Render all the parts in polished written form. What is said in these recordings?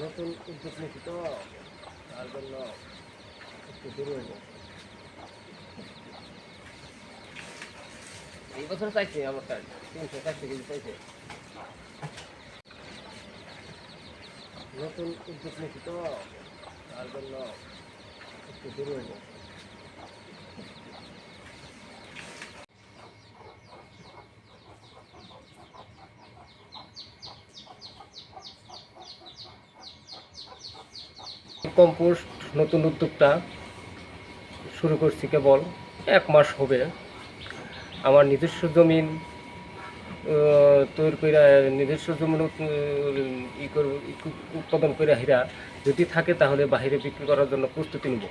নতুন উদ্যোগ নিচ্ছি তো তার জন্য একটু দেরি হয়ে যায়। এই বছর চাইছে আমার কাজ 300-400 কেজি চাইছে। নতুন উদ্যোগ নিচ্ছি তো তার জন্য একটু দেরি হয়ে যায়। কম্পোস্ট নতুন উদ্যোগটা শুরু করছি কেবল 1 মাস হবে। আমার নিজস্ব জমিন তৈরি করে নিজস্ব জমিন উৎপাদন করে হীরা যদি থাকে তাহলে বাইরে বিক্রি করার জন্য প্রস্তুতি নেব।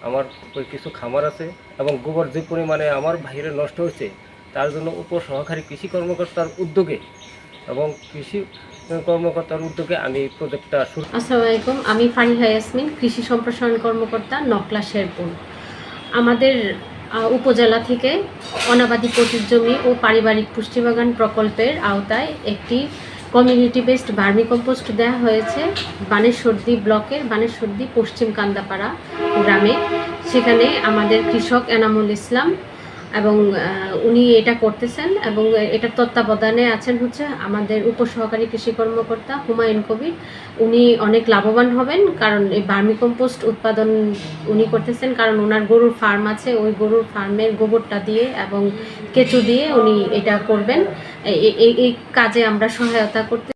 আমার কিছু খামার আছে এবং গোবর যে পরিমাণে আমার বাইরে নষ্ট হয়েছে তার জন্য উপসহকারী কৃষি কর্মকর্তার উদ্যোগে এবং কৃষি কর্মকর্তার উদ্যোগে আমি প্রজেক্টটা শুরু। আসসালামু আলাইকুম, আমি ফারিহা ইয়াসমিন, কৃষি সম্প্রসারণ কর্মকর্তা, নকলা শেরপুর। আমাদের উপজেলা থেকে অনাবাদি পতিত জমি ও পারিবারিক পুষ্টিবাগান প্রকল্পের আওতায় একটি কমিউনিটি বেসড ভার্মি কম্পোস্ট দেওয়া হয়েছে বানেশ্বরদী ব্লকের বানেশ্বরদী পশ্চিম কান্দাপাড়া গ্রামে। সেখানে আমাদের কৃষক এনামুল ইসলাম এবং উনি এটা করতেছেন এবং এটার তত্ত্বাবধানে আছেন হচ্ছে আমাদের উপসহকারী কৃষি কর্মকর্তা হুমায়ুন কবির। উনি অনেক লাভবান হবেন কারণ এই ভার্মি কম্পোস্ট উৎপাদন উনি করতেছেন, কারণ ওনার গরুর ফার্ম আছে, ওই গরুর ফার্মের গোবরটা দিয়ে এবং কেঁচো দিয়ে উনি এটা করবেন। এই কাজে আমরা সহায়তা করতে